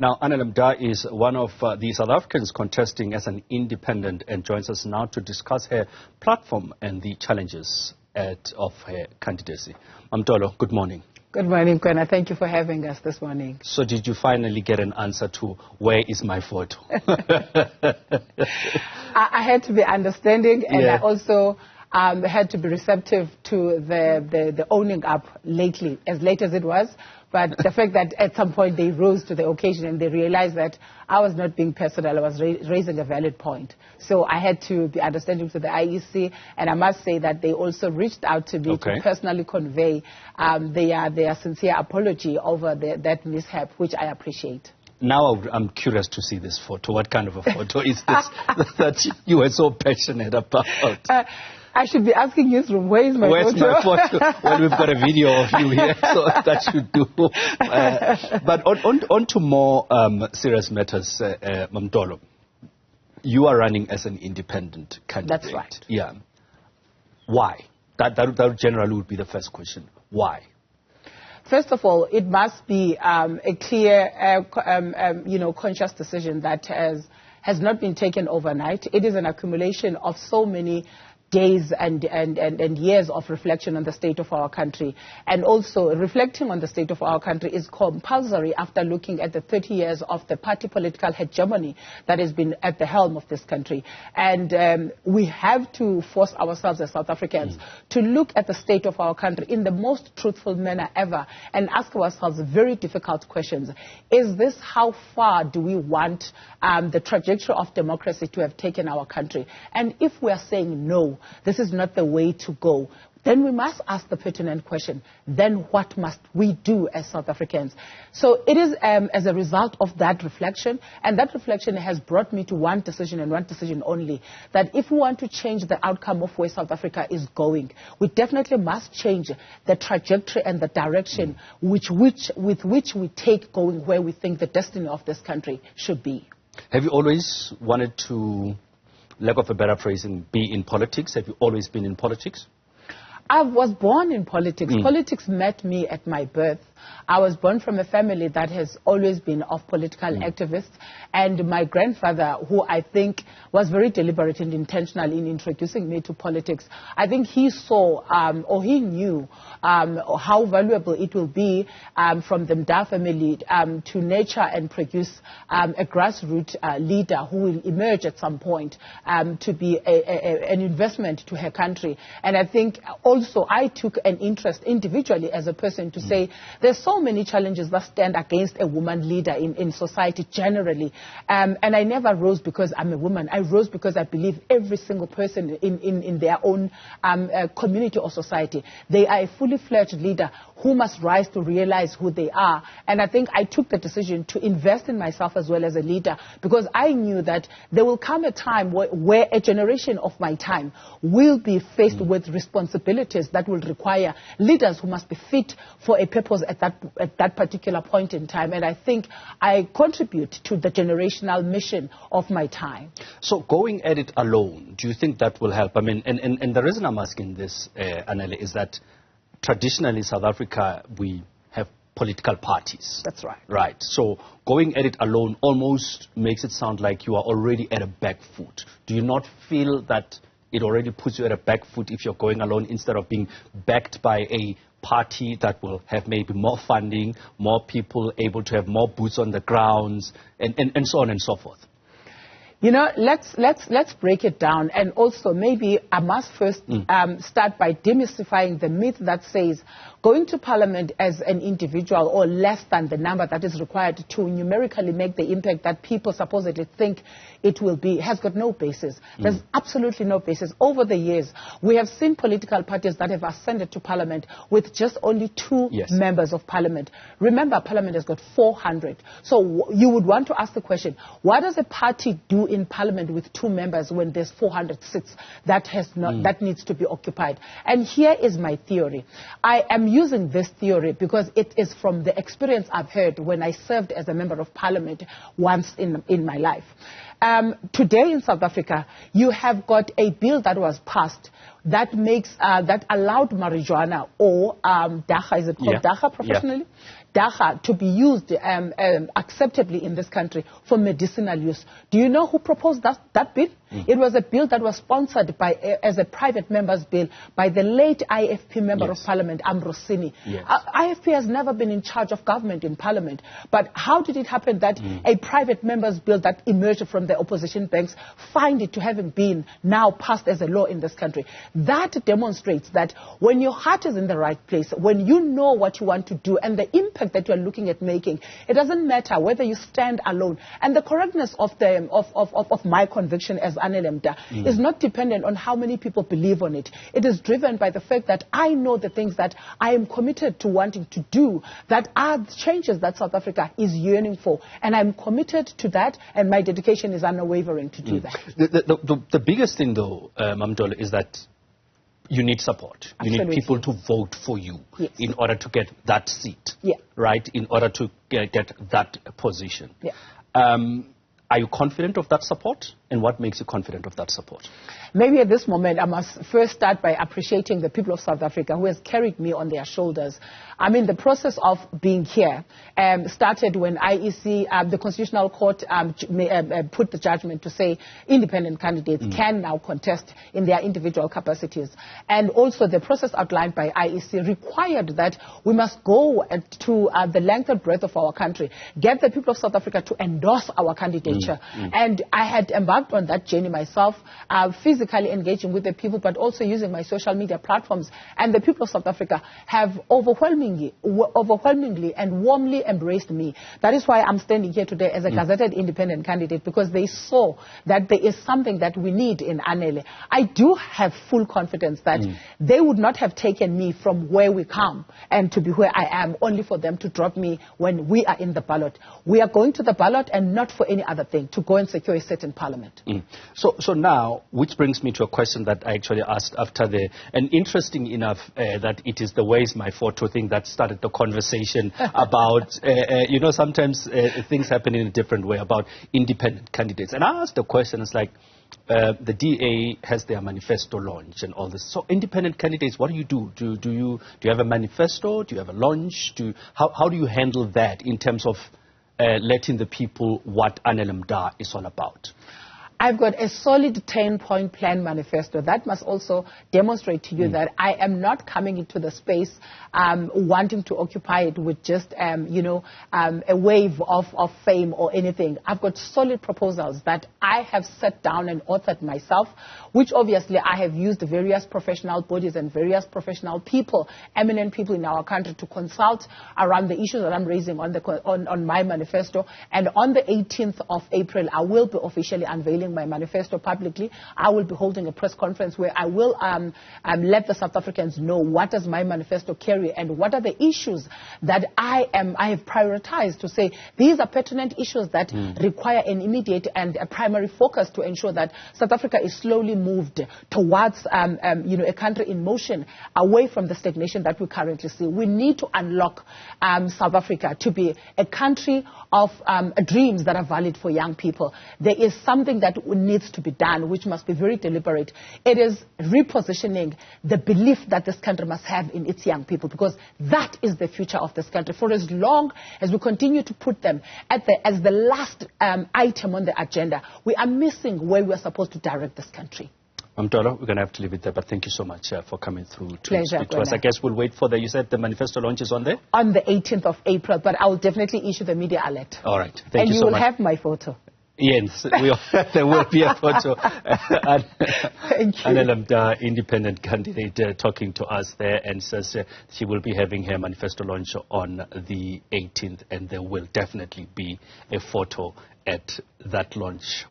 Now, Anele Mda is one of the South Africans contesting as an independent and joins us now to discuss her platform and the challenges of her candidacy. Mamtolo, good morning. Good morning, Kwena. Thank you for having us this morning. So did you finally get an answer to where is my photo? I had to be understanding, and I also had to be receptive to the owning up lately, as late as it was. But the fact that at some point they rose to the occasion and they realized that I was not being personal, I was raising a valid point. So I had to be understanding to the IEC, and I must say that they also reached out to me to personally convey their sincere apology over that mishap, which I appreciate. Now I'm curious to see this photo. What kind of a photo is this that you were so passionate about? I should be asking Newzroom, where is my photo? Where's my photo? Well, we've got a video of you here, so that should do. But on to more serious matters, Mamtolo. You are running as an independent candidate. That's right. Yeah. Why? That generally would be the first question. Why? First of all, it must be a clear, conscious decision that has not been taken overnight. It is an accumulation of so many days and years of reflection on the state of our country. And also, reflecting on the state of our country is compulsory after looking at the 30 years of the party political hegemony that has been at the helm of this country. And we have to force ourselves as South Africans to look at the state of our country in the most truthful manner ever and ask ourselves very difficult questions. Is this how far do we want the trajectory of democracy to have taken our country? And if we are saying no, this is not the way to go, then we must ask the pertinent question, then what must we do as South Africans? So it is as a result of that reflection, and that reflection has brought me to one decision and one decision only, that if we want to change the outcome of where South Africa is going, we definitely must change the trajectory and the direction with which we take going where we think the destiny of this country should be. Have you always wanted to, lack of a better phrasing, be in politics? Have you always been in politics? I was born in politics. Politics met me at my birth. I was born from a family that has always been of political activists. And my grandfather, who I think was very deliberate and intentional in introducing me to politics, I think he saw or he knew how valuable it will be from the Mda family to nurture and produce a grassroots leader who will emerge at some point to be an investment to her country. And I think also I took an interest individually as a person to say there's so many challenges that stand against a woman leader in society generally. And I never rose because I'm a woman. I rose because I believe every single person in their own community or society, they are a fully fledged leader who must rise to realize who they are. And I think I took the decision to invest in myself as well as a leader, because I knew that there will come a time where a generation of my time will be faced with responsibilities that will require leaders who must be fit for a purpose at that particular point in time. And I think I contribute to the generational mission of my time. So going at it alone, do you think that will help? I mean, and the reason I'm asking this, Anele, is that traditionally South Africa, we have political parties. That's right. Right. So going at it alone almost makes it sound like you are already at a back foot. Do you not feel that it already puts you at a back foot if you're going alone instead of being backed by a party that will have maybe more funding, more people able to have more boots on the grounds, and so on and so forth? You know, let's break it down. And also maybe I must first start by demystifying the myth that says going to parliament as an individual or less than the number that is required to numerically make the impact that people supposedly think it will be has got no basis. There's absolutely no basis. Over the years, we have seen political parties that have ascended to parliament with just only 2 members of parliament. Remember, parliament has got 400. So you would want to ask the question, what does a party do in parliament with 2 members when there's 400 seats that needs to be occupied? And here is my theory. I am using this theory because it is from the experience I've heard when I served as a member of parliament once in my life. Today in South Africa, you have got a bill that was passed that makes that allowed marijuana or dacha, is it called dacha professionally, dagga to be used acceptably in this country for medicinal use. Do you know who proposed that bill? It was a bill that was sponsored by, as a private member's bill by the late IFP Member of Parliament, Ambrosini. IFP has never been in charge of government in Parliament. But how did it happen that a private member's bill that emerged from the opposition banks find it to having been now passed as a law in this country? That demonstrates that when your heart is in the right place, when you know what you want to do and the impact that you are looking at making, it doesn't matter whether you stand alone. And the correctness of my conviction as Anele Mda is not dependent on how many people believe on it. It is driven by the fact that I know the things that I am committed to wanting to do, that are the changes that South Africa is yearning for. And I'm committed to that, and my dedication is unwavering to do that. The biggest thing, though, Mamdolo, is that you need support. Absolutely. You need people to vote for you in order to get that seat, right? In order to get that position. Are you confident of that support? And what makes you confident of that support? Maybe at this moment, I must first start by appreciating the people of South Africa who has carried me on their shoulders. I mean, the process of being here started when IEC, the Constitutional Court, put the judgment to say independent candidates can now contest in their individual capacities. And also the process outlined by IEC required that we must go to the length and breadth of our country, get the people of South Africa to endorse our candidature. And I had embarked on that journey myself, physically engaging with the people, but also using my social media platforms. And the people of South Africa have overwhelmingly and warmly embraced me. That is why I'm standing here today as a gazetted independent candidate, because they saw that there is something that we need in Anele. I do have full confidence that they would not have taken me from where we come and to be where I am only for them to drop me when we are in the ballot. We are going to the ballot and not for any other thing, to go and secure a seat in Parliament. So now, which brings me to a question that I actually asked after and interesting enough that it is the "where's my photo" thing that started the conversation about, you know, sometimes things happen in a different way about independent candidates. And I asked the question, it's like, the DA has their manifesto launch and all this. So independent candidates, what do you do? Do you have a manifesto? Do you have a launch? How do you handle that in terms of letting the people what Anele Mda is all about? I've got a solid 10-point plan manifesto that must also demonstrate to you that I am not coming into the space wanting to occupy it with just, a wave of fame or anything. I've got solid proposals that I have sat down and authored myself, which obviously I have used various professional bodies and various professional people, eminent people in our country, to consult around the issues that I'm raising on my manifesto. And on the 18th of April, I will be officially unveiling my manifesto publicly. I will be holding a press conference where I will let the South Africans know what does my manifesto carry and what are the issues that I have prioritized to say these are pertinent issues that require an immediate and a primary focus to ensure that South Africa is slowly moved towards a country in motion, away from the stagnation that we currently see. We need to unlock South Africa to be a country of dreams that are valid for young people. There is something that needs to be done, which must be very deliberate. It is repositioning the belief that this country must have in its young people, because that is the future of this country. For as long as we continue to put them as the last item on the agenda, we are missing where we are supposed to direct this country. Mamdolo, we're going to have to leave it there, but thank you so much for coming through to speak to us. Kwena. I guess we'll wait for you said the manifesto launch is on there? On the 18th of April, but I will definitely issue the media alert. All right. Thank you so much. And you will have my photo. Yes, there will be a photo. Thank you. Anele Mda, independent candidate, talking to us there, and says she will be having her manifesto launch on the 18th, and there will definitely be a photo at that launch.